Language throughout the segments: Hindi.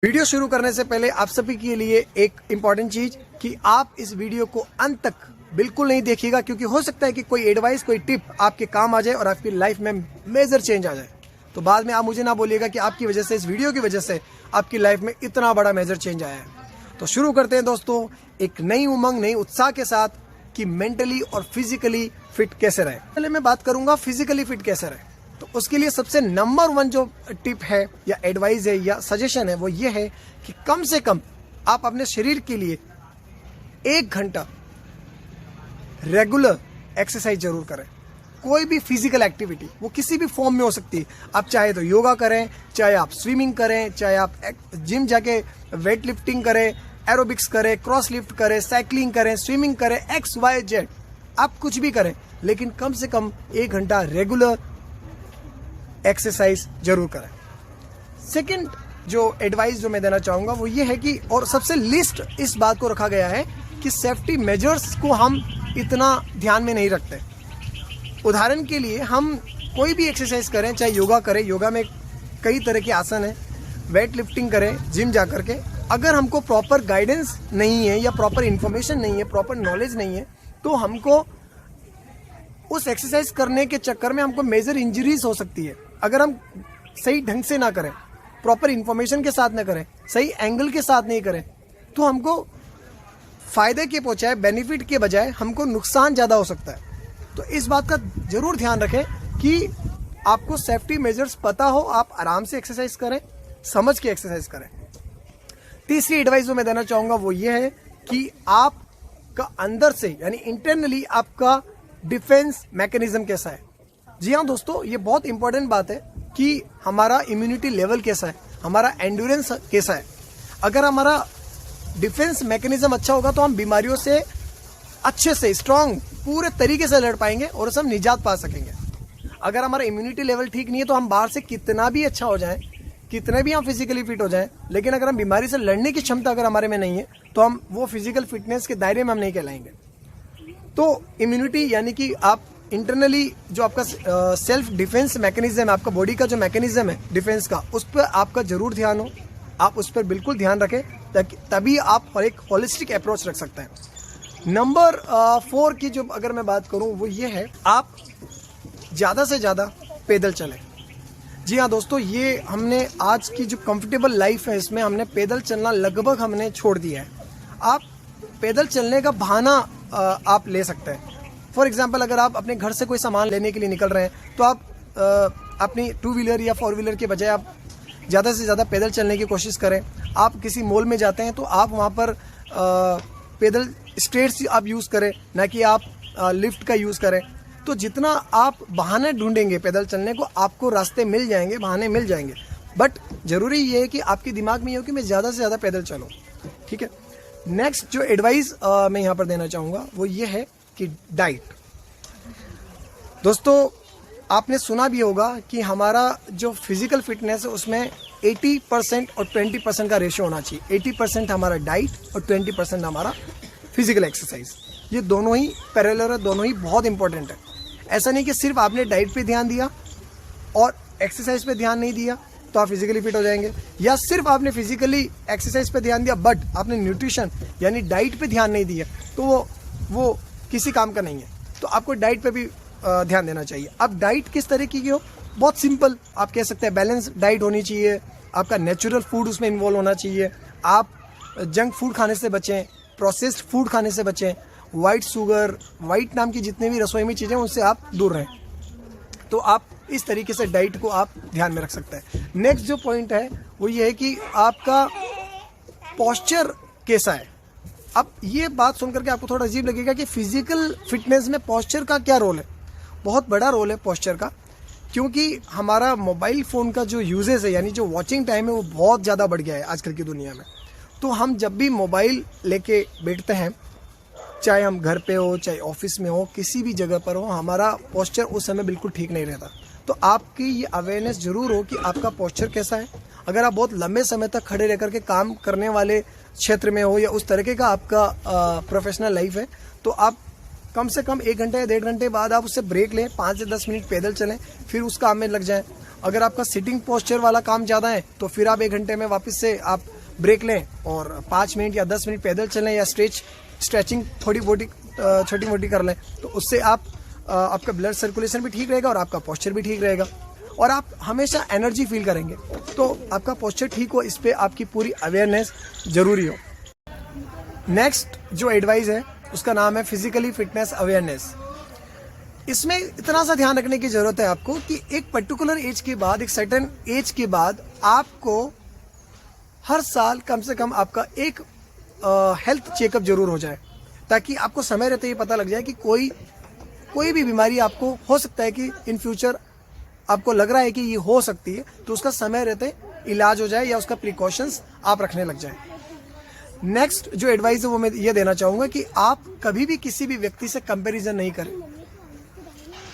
वीडियो शुरू करने से पहले आप सभी के लिए एक इम्पॉर्टेंट चीज कि आप इस वीडियो को अंत तक बिल्कुल नहीं देखिएगा, क्योंकि हो सकता है कि कोई एडवाइस, कोई टिप आपके काम आ जाए और आपकी लाइफ में मेजर चेंज आ जाए। तो बाद में आप मुझे ना बोलिएगा कि आपकी वजह से, इस वीडियो की वजह से आपकी लाइफ में इतना बड़ा मेजर चेंज आया है। तो शुरू करते हैं दोस्तों, एक नई उमंग, नई उत्साह के साथ कि मेंटली और फिजिकली फिट कैसे रहे। पहले मैं बात करूंगा फिजिकली फिट कैसे रहे। तो उसके लिए सबसे नंबर 1 जो टिप है या एडवाइस है या सजेशन है वो ये है कि कम से कम आप अपने शरीर के लिए 1 घंटा रेगुलर एक्सरसाइज जरूर करें। कोई भी फिजिकल एक्टिविटी, वो किसी भी फॉर्म में हो सकती है। आप चाहे तो योगा करें, चाहे आप स्विमिंग करें, चाहे आप जिम जाके वेट लिफ्टिंग करें, एरोबिक्स करें, क्रॉस लिफ्ट करें, साइकिलिंग करें, स्विमिंग करें, XYZ, आप कुछ भी करें, लेकिन कम से कम 1 घंटा रेगुलर एक्सरसाइज जरूर करें। सेकंड जो एडवाइस जो मैं देना चाहूंगा वो ये है कि, और सबसे लिस्ट इस बात को रखा गया है कि सेफ्टी मेजर्स को हम इतना ध्यान में नहीं रखते। उदाहरण के लिए हम कोई भी एक्सरसाइज करें, चाहे योगा करें, योगा में कई तरह के आसन हैं, वेट लिफ्टिंग करें जिम जा करके, अगर हमको प्रॉपर गाइडेंस नहीं है या प्रॉपर इंफॉर्मेशन नहीं है, प्रॉपर नॉलेज नहीं है, तो हमको उस एक्सरसाइज करने के चक्कर में हमको मेजर इंजरीज हो सकती है। अगर हम सही ढंग से ना करें, प्रॉपर इंफॉर्मेशन के साथ ना करें, सही एंगल के साथ नहीं करें, तो हमको फायदे के बजाय, बेनिफिट के बजाय हमको नुकसान ज़्यादा हो सकता है। तो इस बात का जरूर ध्यान रखें कि आपको सेफ्टी मेजर्स पता हो, आप आराम से एक्सरसाइज करें, समझ के एक्सरसाइज करें। तीसरी एडवाइस जो मैं देना चाहूँगा वो ये है कि आपका अंदर से, यानी इंटरनली आपका डिफेंस मैकेनिज्म कैसा है। जी हाँ दोस्तों, ये बहुत इंपॉर्टेंट बात है कि हमारा इम्यूनिटी लेवल कैसा है, हमारा एंड्योरेंस कैसा है। अगर हमारा डिफेंस मैकेनिज्म अच्छा होगा तो हम बीमारियों से अच्छे से, स्ट्रांग, पूरे तरीके से लड़ पाएंगे और उससे हम निजात पा सकेंगे। अगर हमारा इम्यूनिटी लेवल ठीक नहीं है तो हम बाहर से कितना भी अच्छा हो जाए, कितने भी हम फिजिकली फिट हो जाएं, लेकिन अगर हम बीमारी से लड़ने की क्षमता अगर हमारे में नहीं है तो हम वो फिजिकल फिटनेस के दायरे में हम नहीं कहलाएंगे। तो इम्यूनिटी यानी कि आप इंटरनली जो आपका सेल्फ डिफेंस मैकेनिज्म है, आपका बॉडी का जो मैकेनिज्म है डिफेंस का, उस पर आपका जरूर ध्यान हो, आप उस पर बिल्कुल ध्यान रखें, तभी आप एक होलिस्टिक अप्रोच रख सकते हैं। नंबर 4 की जो अगर मैं बात करूं वो ये है, आप ज़्यादा से ज़्यादा पैदल चलें। जी हाँ दोस्तों, ये हमने आज की जो कंफर्टेबल लाइफ है इसमें हमने पैदल चलना लगभग हमने छोड़ दिया है। आप पैदल चलने का बहाना आप ले सकते हैं। फॉर एग्जाम्पल, अगर आप अपने घर से कोई सामान लेने के लिए निकल रहे हैं तो आप अपनी 2 व्हीलर या 4 व्हीलर के बजाय आप ज़्यादा से ज़्यादा पैदल चलने की कोशिश करें। आप किसी मॉल में जाते हैं तो आप वहाँ पर पैदल स्टेयर्स आप यूज़ करें, ना कि आप लिफ्ट का यूज़ करें। तो जितना आप बहाने ढूंढेंगे पैदल चलने को, आपको रास्ते मिल जाएंगे, बहाने मिल जाएंगे। बट ज़रूरी ये है कि आपके दिमाग में ये हो कि मैं ज़्यादा से ज़्यादा पैदल चलूँ। ठीक है। नेक्स्ट जो एडवाइस मैं यहाँ पर देना चाहूँगा वो ये है कि डाइट। दोस्तों, आपने सुना भी होगा कि हमारा जो फिजिकल फिटनेस है उसमें 80% और 20% का रेशियो होना चाहिए। 80% हमारा डाइट और 20% हमारा फिजिकल एक्सरसाइज। ये दोनों ही पैरेलल है, दोनों ही बहुत इंपॉर्टेंट है। ऐसा नहीं कि सिर्फ आपने डाइट पे ध्यान दिया और एक्सरसाइज पे ध्यान नहीं दिया तो आप फिजिकली फिट हो जाएंगे, या सिर्फ आपने फिजिकली एक्सरसाइज पे ध्यान दिया बट आपने न्यूट्रिशन यानी डाइट पे ध्यान नहीं दिया तो वो किसी काम का नहीं है। तो आपको डाइट पे भी ध्यान देना चाहिए। अब डाइट किस तरीके की हो, बहुत सिंपल आप कह सकते हैं, बैलेंस डाइट होनी चाहिए। आपका नेचुरल फूड उसमें इन्वॉल्व होना चाहिए। आप जंक फूड खाने से बचें, प्रोसेस्ड फूड खाने से बचें, वाइट शुगर, वाइट नाम की जितने भी रसोई में चीज़ें उनसे आप दूर रहें। तो आप इस तरीके से डाइट को आप ध्यान में रख सकते हैं। नेक्स्ट जो पॉइंट है वो ये है कि आपका पोस्चर कैसा है। अब ये बात सुनकर के आपको थोड़ा अजीब लगेगा कि फिजिकल फिटनेस में पोस्चर का क्या रोल है। बहुत बड़ा रोल है पोस्चर का, क्योंकि हमारा मोबाइल फ़ोन का जो यूजेस है, यानी जो वॉचिंग टाइम है, वो बहुत ज़्यादा बढ़ गया है आजकल की दुनिया में। तो हम जब भी मोबाइल लेके बैठते हैं, चाहे हम घर पे हो, चाहे ऑफिस में हो, किसी भी जगह पर हो, हमारा पोस्चर उस समय बिल्कुल ठीक नहीं रहता। तो आपकी ये अवेयरनेस जरूर हो कि आपका पोस्चर कैसा है। अगर आप बहुत लंबे समय तक खड़े रह करके काम करने वाले क्षेत्र में हो या उस तरीके का आपका प्रोफेशनल लाइफ है, तो आप कम से कम 1 घंटे या 1.5 घंटे बाद आप उससे ब्रेक लें, 5 से 10 मिनट पैदल चलें, फिर उस काम में लग जाएं। अगर आपका सिटिंग पोस्चर वाला काम ज़्यादा है तो फिर आप 1 घंटे में वापस से आप ब्रेक लें और 5 मिनट या 10 मिनट पैदल चलें या स्ट्रेचिंग थोड़ी छोटी मोटी कर लें। तो उससे आपका ब्लड सर्कुलेशन भी ठीक रहेगा और आपका पोस्चर भी ठीक रहेगा और आप हमेशा एनर्जी फील करेंगे। तो आपका पोस्चर ठीक हो, इस पर आपकी पूरी अवेयरनेस ज़रूरी हो। नेक्स्ट जो एडवाइस है उसका नाम है फिजिकली फिटनेस अवेयरनेस। इसमें इतना सा ध्यान रखने की ज़रूरत है आपको कि एक पर्टिकुलर एज के बाद, एक सर्टेन एज के बाद आपको हर साल कम से कम आपका एक हेल्थ चेकअप जरूर हो जाए, ताकि आपको समय रहते ही पता लग जाए कि कोई भी बीमारी आपको हो सकता है कि इन फ्यूचर आपको लग रहा है कि ये हो सकती है, तो उसका समय रहते इलाज हो जाए या उसका प्रिकॉशंस आप रखने लग जाए। नेक्स्ट जो एडवाइस है वो मैं ये देना चाहूँगा कि आप कभी भी किसी भी व्यक्ति से कंपैरिजन नहीं करें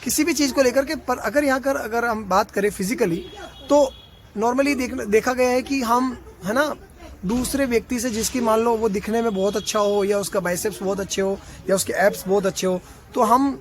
किसी भी चीज़ को लेकर के। पर अगर हम बात करें फिजिकली, तो नॉर्मली देखा गया है कि हम, है ना, दूसरे व्यक्ति से जिसकी मान लो वो दिखने में बहुत अच्छा हो या उसका बाइसेप्स बहुत अच्छे हो या उसके एब्स बहुत अच्छे हो, तो हम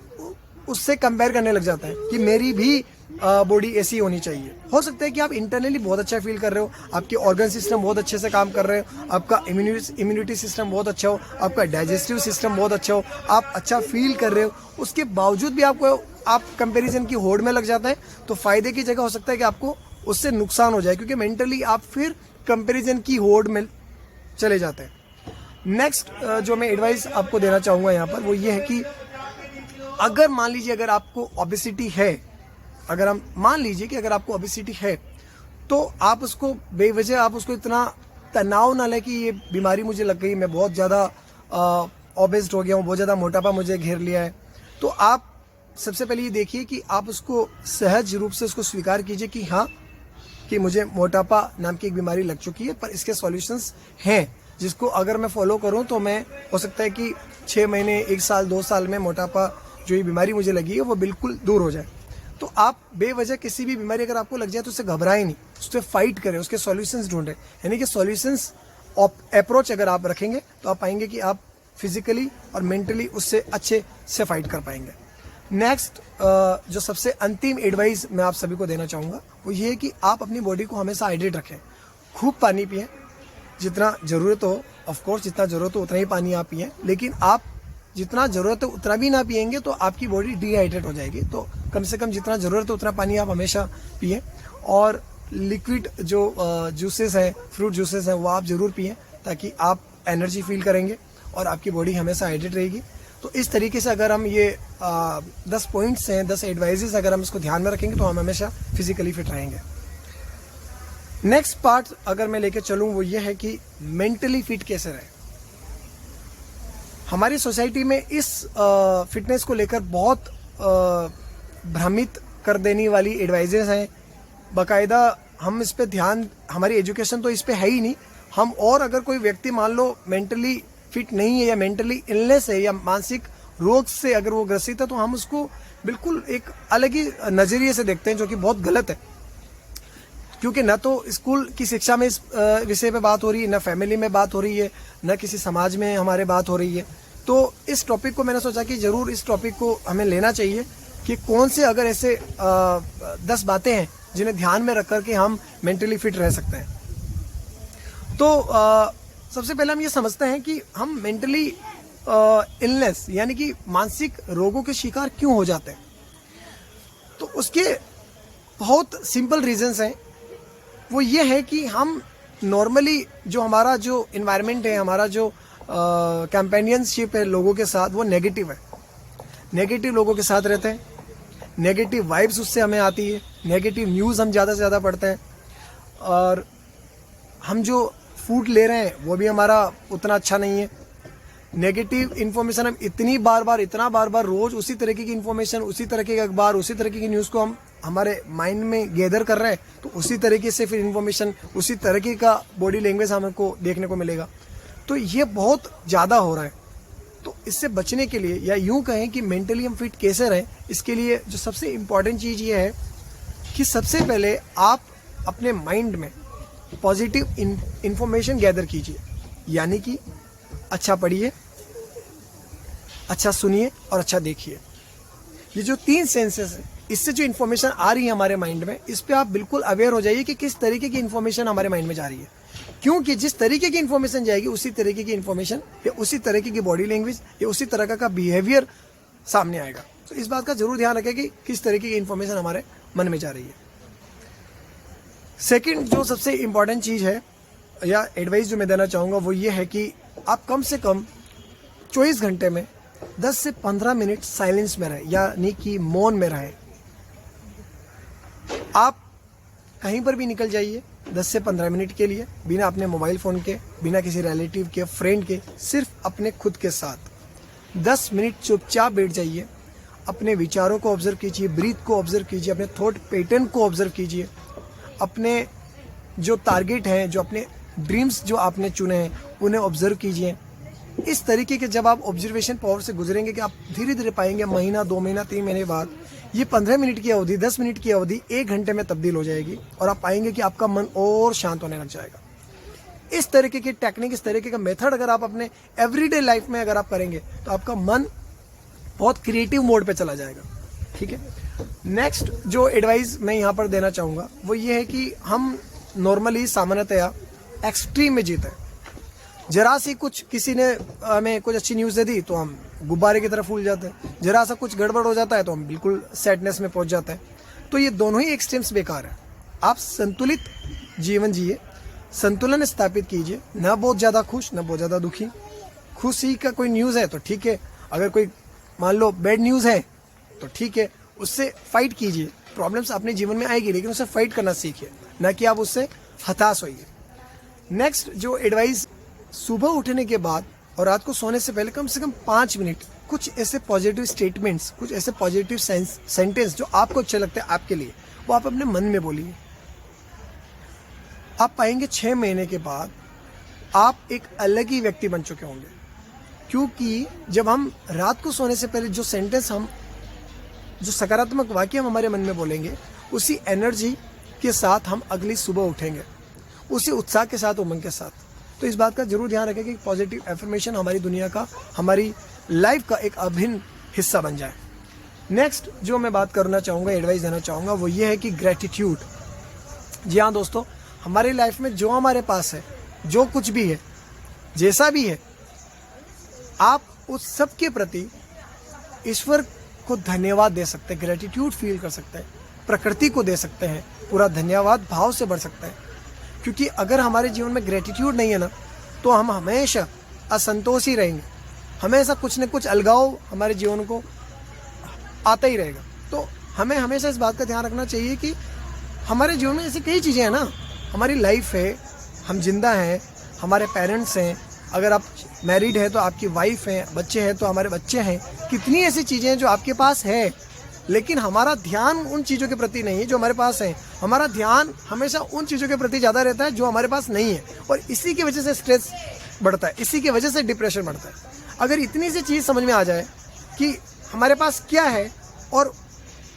उससे कंपेयर करने लग जाते हैं कि मेरी भी बॉडी ऐसी होनी चाहिए। हो सकता है कि आप इंटरनली बहुत अच्छा फील कर रहे हो, आपके ऑर्गन सिस्टम बहुत अच्छे से काम कर रहे हो, आपका इम्यूनिटी सिस्टम बहुत अच्छा हो, आपका डाइजेस्टिव सिस्टम बहुत अच्छा हो, आप अच्छा फील कर रहे हो, उसके बावजूद भी आप कंपैरिजन की होड़ में लग जाते हैं, तो फायदे की जगह हो सकता है कि आपको उससे नुकसान हो जाए, क्योंकि मेंटली आप फिर कंपैरिजन की होड़ में चले जाते हैं। नेक्स्ट जो मैं एडवाइस आपको देना चाहूँगा यहाँ पर वो ये है कि अगर मान लीजिए अगर आपको ओबेसिटी है, अगर हम मान लीजिए कि अगर आपको ओबेसिटी है, तो आप उसको बेवजह आप उसको इतना तनाव ना लें कि ये बीमारी मुझे लग गई, मैं बहुत ज़्यादा ओबेस्ड हो गया हूँ, बहुत ज़्यादा मोटापा मुझे घेर लिया है। तो आप सबसे पहले ये देखिए कि आप उसको सहज रूप से उसको स्वीकार कीजिए कि हाँ, कि मुझे मोटापा नाम की एक बीमारी लग चुकी है, पर इसके सॉल्यूशंस हैं जिसको अगर मैं फॉलो करूं तो मैं, हो सकता है कि 6 महीने, 1 साल, 2 साल में मोटापा जो ये बीमारी मुझे लगी है वो बिल्कुल दूर हो जाए। तो आप बेवजह किसी भी बीमारी अगर आपको लग जाए तो उससे घबराएं नहीं, उससे फाइट करें, उसके सॉल्यूशंस ढूंढें। यानी कि सॉल्यूशंस अप्रोच अगर आप रखेंगे तो आप पाएंगे कि आप फिजिकली और मेंटली उससे अच्छे से फाइट कर पाएंगे। नेक्स्ट जो सबसे अंतिम एडवाइस मैं आप सभी को देना चाहूँगा वो ये है कि आप अपनी बॉडी को हमेशा हाइड्रेट रखें, खूब पानी पिएं, जितना ज़रूरत हो, ऑफकोर्स जितना ज़रूरत हो उतना ही पानी आप पिएं, लेकिन आप जितना ज़रूरत है उतना भी ना पिएंगे तो आपकी बॉडी डिहाइड्रेट हो जाएगी। तो कम से कम जितना ज़रूरत है उतना पानी आप हमेशा पिएं, और लिक्विड जो जूसेस हैं, फ्रूट जूसेस हैं, वो आप ज़रूर पिएं, ताकि आप एनर्जी फील करेंगे और आपकी बॉडी हमेशा हाइड्रेट रहेगी। तो इस तरीके से अगर हम ये 10 पॉइंट्स हैं, 10 एडवाइजेस अगर हम इसको ध्यान में रखेंगे तो हम हमेशा फिजिकली फिट रहेंगे। नेक्स्ट पार्ट अगर मैं लेके चलूँ वो ये है कि मेंटली फिट कैसे रहे। हमारी सोसाइटी में इस फिटनेस को लेकर बहुत भ्रमित कर देने वाली एडवाइजेस हैं। बाकायदा हम इस पे ध्यान, हमारी एजुकेशन तो इस पे है ही नहीं। हम और अगर कोई व्यक्ति मान लो मेंटली फिट नहीं है या मेंटली इलनेस है या मानसिक रोग से अगर वो ग्रसित है, तो हम उसको बिल्कुल एक अलग ही नज़रिए से देखते हैं, जो कि बहुत गलत है। क्योंकि न तो स्कूल की शिक्षा में इस विषय पे बात हो रही है, न फैमिली में बात हो रही है, न किसी समाज में हमारे बात हो रही है। तो इस टॉपिक को मैंने सोचा कि ज़रूर इस टॉपिक को हमें लेना चाहिए कि कौन से अगर ऐसे 10 बातें हैं जिन्हें ध्यान में रख कर के हम मेंटली फिट रह सकते हैं। तो सबसे पहले हम ये समझते हैं कि हम मेंटली इलनेस यानी कि मानसिक रोगों के शिकार क्यों हो जाते हैं। तो उसके बहुत सिंपल रीजंस हैं। वो ये है कि हम नॉर्मली जो हमारा जो इन्वायरमेंट है, हमारा जो कंपेनियनशिप है लोगों के साथ, वो नेगेटिव है। नेगेटिव लोगों के साथ रहते हैं, नेगेटिव वाइब्स उससे हमें आती है, नेगेटिव न्यूज़ हम ज़्यादा से ज़्यादा पढ़ते हैं, और हम जो फूड ले रहे हैं वो भी हमारा उतना अच्छा नहीं है। नेगेटिव इन्फॉर्मेशन हम इतना बार बार रोज़ उसी तरीके की इन्फॉर्मेशन, उसी तरीके के अखबार, उसी तरीके की न्यूज़ को हम हमारे माइंड में गैदर कर रहे हैं, तो उसी तरीके से फिर इन्फॉर्मेशन, उसी तरीके का बॉडी लैंग्वेज हमको देखने को मिलेगा। तो ये बहुत ज़्यादा हो रहा है। तो इससे बचने के लिए, या यूँ कहें कि मेंटली हम फिट कैसे रहें, इसके लिए जो सबसे इम्पॉर्टेंट चीज़ ये है कि सबसे पहले आप अपने माइंड में पॉजिटिव इन्फॉर्मेशन गैदर कीजिए। यानी कि अच्छा पढ़िए, अच्छा सुनिए और अच्छा देखिए। ये जो 3 सेंसेस हैं इससे जो इन्फॉर्मेशन आ रही है हमारे माइंड में, इस पे आप बिल्कुल अवेयर हो जाइए कि किस तरीके की इन्फॉर्मेशन हमारे माइंड में जा रही है, क्योंकि जिस तरीके की इन्फॉर्मेशन जाएगी उसी तरीके की इन्फॉर्मेशन या उसी तरीके की बॉडी लैंग्वेज या उसी तरह का बिहेवियर सामने आएगा। तो इस बात का जरूर ध्यान रखें कि किस तरीके की इन्फॉर्मेशन हमारे मन में जा रही है। सेकंड जो सबसे इम्पॉर्टेंट चीज़ है या एडवाइस जो मैं देना चाहूँगा वो ये है कि आप कम से कम 24 घंटे में 10 से 15 मिनट साइलेंस में रहें, यानी कि मौन में रहें। आप कहीं पर भी निकल जाइए 10 से 15 मिनट के लिए, बिना अपने मोबाइल फ़ोन के, बिना किसी रिलेटिव के, फ्रेंड के, सिर्फ अपने खुद के साथ 10 मिनट चुपचाप बैठ जाइए। अपने विचारों को ऑब्जर्व कीजिए, ब्रीथ को ऑब्जर्व कीजिए, अपने थॉट पैटर्न को ऑब्जर्व कीजिए, अपने जो टारगेट हैं, जो अपने ड्रीम्स जो आपने चुने हैं उन्हें ऑब्जर्व कीजिए। इस तरीके के जब आप ऑब्जर्वेशन पावर से गुजरेंगे कि आप धीरे धीरे पाएंगे महीना, 2 महीना, 3 महीने बाद ये 15 मिनट की अवधि, 10 मिनट की अवधि 1 घंटे में तब्दील हो जाएगी और आप पाएंगे कि आपका मन और शांत होने लग जाएगा। इस तरीके की टेक्निक, इस तरीके का मेथड अगर आप अपने एवरीडे लाइफ में अगर आप करेंगे तो आपका मन बहुत क्रिएटिव मोड पे चला जाएगा। ठीक है। नेक्स्ट जो एडवाइस मैं यहाँ पर देना चाहूँगा वो ये है कि हम नॉर्मली सामान्यतया एक्सट्रीम में जीते हैं। जरा सी कुछ किसी ने हमें कुछ अच्छी न्यूज़ दे दी तो हम गुब्बारे की तरफ फूल जाते हैं, जरा सा कुछ गड़बड़ हो जाता है तो हम बिल्कुल सैडनेस में पहुंच जाते हैं। तो ये दोनों ही एक्सट्रीम्स बेकार है। आप संतुलित जीवन जिए, संतुलन स्थापित कीजिए, न बहुत ज़्यादा खुश न बहुत ज़्यादा दुखी। खुशी का कोई न्यूज़ है तो ठीक है, अगर कोई मान लो बैड न्यूज़ है तो ठीक है, उससे फाइट कीजिए। प्रॉब्लम्स अपने जीवन में आएगी लेकिन उससे फाइट करना सीखिए, न कि आप उससे हताश होइए। नेक्स्ट जो एडवाइस, सुबह उठने के बाद और रात को सोने से पहले कम से कम 5 मिनट कुछ ऐसे पॉजिटिव स्टेटमेंट्स, कुछ ऐसे पॉजिटिव सेंटेंस जो आपको अच्छे लगते हैं आपके लिए, वो आप अपने मन में बोलिए। आप पाएंगे 6 महीने के बाद आप एक अलग ही व्यक्ति बन चुके होंगे, क्योंकि जब हम रात को सोने से पहले जो सेंटेंस, हम जो सकारात्मक वाक्य हम हमारे मन में बोलेंगे, उसी एनर्जी के साथ हम अगली सुबह उठेंगे, उसी उत्साह के साथ, उमंग के साथ। तो इस बात का जरूर ध्यान रखें कि पॉजिटिव एफर्मेशन हमारी दुनिया का, हमारी लाइफ का एक अभिन्न हिस्सा बन जाए। नेक्स्ट जो मैं बात करना चाहूँगा, एडवाइस देना चाहूँगा वो ये है कि ग्रेटिट्यूड। जी हाँ दोस्तों, हमारी लाइफ में जो हमारे पास है, जो कुछ भी है, जैसा भी है, आप उस सब के प्रति ईश्वर को धन्यवाद दे सकते हैं, ग्रेटिट्यूड फील कर सकते हैं, प्रकृति को दे सकते हैं, पूरा धन्यवाद भाव से बढ़ सकता है। क्योंकि अगर हमारे जीवन में ग्रेटिट्यूड नहीं है ना, तो हम हमेशा असंतोष ही रहेंगे, हमेशा कुछ न कुछ अलगाव हमारे जीवन को आता ही रहेगा। तो हमें हमेशा इस बात का ध्यान रखना चाहिए कि हमारे जीवन में ऐसी कई चीज़ें हैं ना, हमारी लाइफ है, हम जिंदा हैं, हमारे पेरेंट्स हैं, अगर आप मैरिड है तो आपकी वाइफ है, बच्चे हैं तो हमारे बच्चे हैं, कितनी ऐसी चीज़ें हैं जो आपके पास है, लेकिन हमारा ध्यान उन चीज़ों के प्रति नहीं है जो हमारे पास है। हमारा ध्यान हमेशा उन चीज़ों के प्रति ज़्यादा रहता है जो हमारे पास नहीं है, और इसी की वजह से स्ट्रेस बढ़ता है, इसी की वजह से डिप्रेशन बढ़ता है। अगर इतनी सी चीज़ समझ में आ जाए कि हमारे पास क्या है, और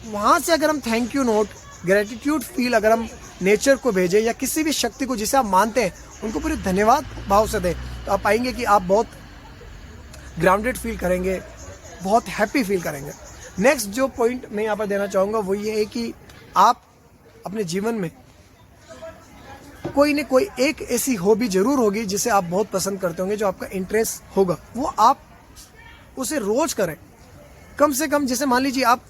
वहाँ से अगर हम thank you note, gratitude feel अगर हम नेचर को भेजें या किसी भी शक्ति को जिसे आप मानते हैं उनको पूरे धन्यवाद भाव से दें, तो आप पाएंगे कि आप बहुत ग्राउंडेड फील करेंगे, बहुत हैप्पी फील करेंगे। नेक्स्ट जो पॉइंट मैं यहाँ पर देना चाहूँगा वो ये है कि आप अपने जीवन में कोई न कोई एक ऐसी हॉबी जरूर होगी जिसे आप बहुत पसंद करते होंगे, जो आपका इंटरेस्ट होगा, वो आप उसे रोज करें। कम से कम, जैसे मान लीजिए आप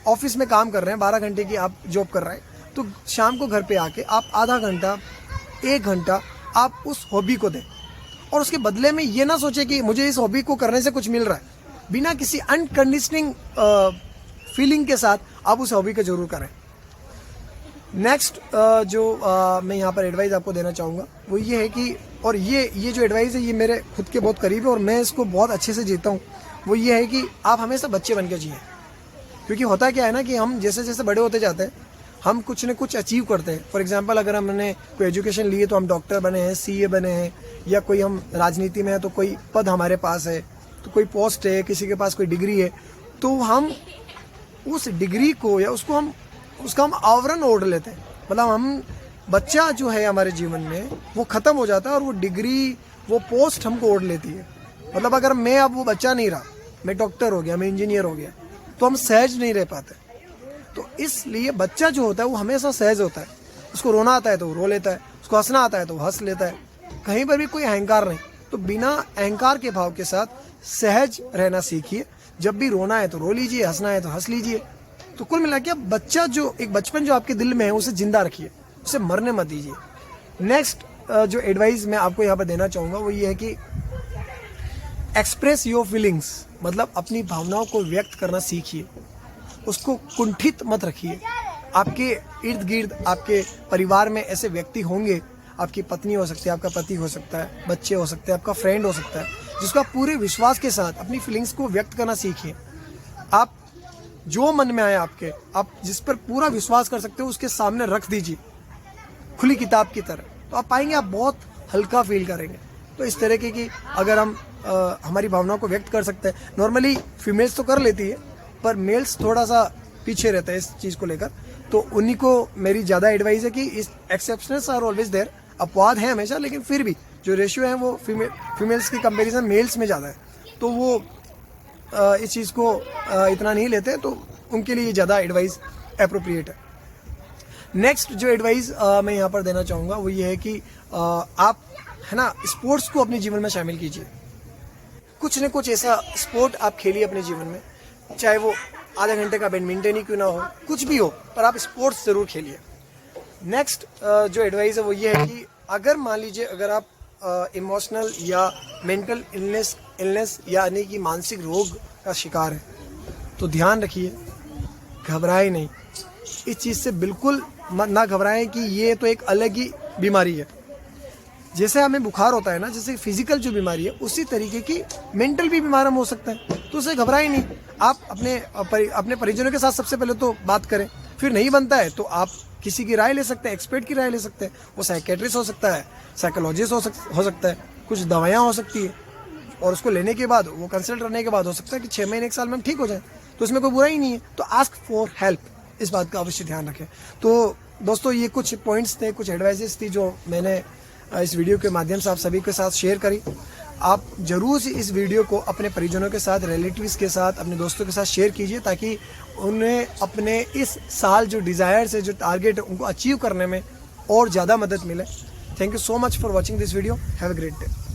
ऑफिस में काम कर रहे हैं, 12 घंटे की आप जॉब कर रहे हैं, तो शाम को घर पे आके आप आधा घंटा, 1 घंटा आप उस हॉबी को दें, और उसके बदले में ये ना सोचे कि मुझे इस हॉबी को करने से कुछ मिल रहा है। बिना किसी अनकंडीशनिंग फीलिंग के साथ आप उस हॉबी को जरूर करें। नेक्स्ट जो मैं यहाँ पर एडवाइस आपको देना चाहूँगा वो ये है कि, और ये जो एडवाइस है ये मेरे खुद के बहुत करीब है और मैं इसको बहुत अच्छे से जीता हूँ, वो ये है कि आप हमेशा बच्चे बन के जिए। क्योंकि होता क्या है ना कि हम जैसे जैसे बड़े होते जाते हैं हम कुछ न कुछ अचीव करते हैं। फॉर एग्जांपल, अगर हमने कोई एजुकेशन ली है तो हम डॉक्टर बने हैं, सीए बने हैं, या कोई हम राजनीति में है तो कोई पद हमारे पास है, तो कोई पोस्ट है, किसी के पास कोई डिग्री है, तो हम उस डिग्री को या उसका हम आवरण ओढ़ लेते हैं। मतलब हम, बच्चा जो है हमारे जीवन में वो ख़त्म हो जाता है और वो डिग्री, वो पोस्ट हमको ओढ़ लेती है। मतलब अगर मैं अब वो बच्चा नहीं रहा, मैं डॉक्टर हो गया, मैं इंजीनियर हो गया, तो हम सहज नहीं रह पाते। तो इसलिए बच्चा जो होता है वो हमेशा सहज होता है। उसको रोना आता है तो वो रो लेता है, उसको हंसना आता है तो वो हंस लेता है, कहीं पर भी कोई अहंकार नहीं। तो बिना अहंकार के भाव के साथ सहज रहना सीखिए। जब भी रोना है तो रो लीजिए, हंसना है तो हंस लीजिए। तो कुल मिला के बच्चा जो एक बचपन जो आपके दिल में है उसे जिंदा रखिए, उसे मरने मत दीजिए। नेक्स्ट जो एडवाइस मैं आपको यहाँ पर देना चाहूँगा वो ये है कि एक्सप्रेस योर फीलिंग्स, मतलब अपनी भावनाओं को व्यक्त करना सीखिए, उसको कुंठित मत रखिए। आपके इर्द गिर्द आपके परिवार में ऐसे व्यक्ति होंगे, आपकी पत्नी हो सकती है, आपका पति हो सकता है, बच्चे हो सकते हैं, आपका फ्रेंड हो सकता है, जिसको आप पूरे विश्वास के साथ अपनी फीलिंग्स को व्यक्त करना सीखिए। आप जो मन में आए आपके, आप जिस पर पूरा विश्वास कर सकते हो उसके सामने रख दीजिए खुली किताब की तरह, तो आप पाएंगे आप बहुत हल्का फील करेंगे। तो इस तरीके की अगर हम हमारी भावनाओं को व्यक्त कर सकते हैं, नॉर्मली फीमेल्स तो कर लेती है पर मेल्स थोड़ा सा पीछे रहते हैं इस चीज़ को लेकर, तो उन्हीं को मेरी ज़्यादा एडवाइस है कि इस एक्सेप्शंस आर ऑलवेज देयर, अपवाद है हमेशा, लेकिन फिर भी जो रेशियो है वो फीमेल्स की कंपैरिजन मेल्स में ज़्यादा है, तो वो इस चीज़ को इतना नहीं लेते, तो उनके लिए ज़्यादा एडवाइस अप्रोप्रिएट है। नेक्स्ट जो एडवाइस मैं यहाँ पर देना चाहूँगा वो ये है कि आप है ना स्पोर्ट्स को अपने जीवन में शामिल कीजिए। कुछ न कुछ ऐसा स्पोर्ट आप खेलिए अपने जीवन में, चाहे वो आधे घंटे का बैडमिंटन ही क्यों ना हो, कुछ भी हो, पर आप स्पोर्ट्स ज़रूर खेलिए। नेक्स्ट जो एडवाइस है वो ये है कि अगर मान लीजिए अगर आप इमोशनल या मेंटल इलनेस यानी कि मानसिक रोग का शिकार है तो ध्यान रखिए, घबराए नहीं। इस चीज़ से बिल्कुल ना घबराएं कि ये तो एक अलग ही बीमारी है। जैसे हमें बुखार होता है ना, जैसे फिजिकल जो बीमारी है, उसी तरीके की मेंटल भी बीमार हम हो सकते हैं, तो उसे घबराए नहीं। आप अपने परिजनों के साथ सबसे पहले तो बात करें, फिर नहीं बनता है तो आप किसी की राय ले सकते हैं, एक्सपर्ट की राय ले सकते हैं। वो साइकेट्रिस्ट हो सकता है, साइकोलॉजिस्ट हो सकता है, कुछ दवाइयाँ हो सकती है, और उसको लेने के बाद वो कंसल्ट करने के बाद हो सकता है कि 6 महीने 1 साल में हम ठीक हो जाए, तो इसमें कोई बुरा ही नहीं है। तो आस्क फॉर हेल्प, इस बात का अवश्य ध्यान रखें। तो दोस्तों ये कुछ पॉइंट्स थे, कुछ एडवाइजेस थी जो मैंने इस वीडियो के माध्यम से आप सभी के साथ शेयर करी। आप जरूर से इस वीडियो को अपने परिजनों के साथ, रिलेटिव्स के साथ, अपने दोस्तों के साथ शेयर कीजिए, ताकि उन्हें अपने इस साल जो डिज़ायर्स है, जो टारगेट है, उनको अचीव करने में और ज़्यादा मदद मिले। Thank you so much for watching this video. Have a great day.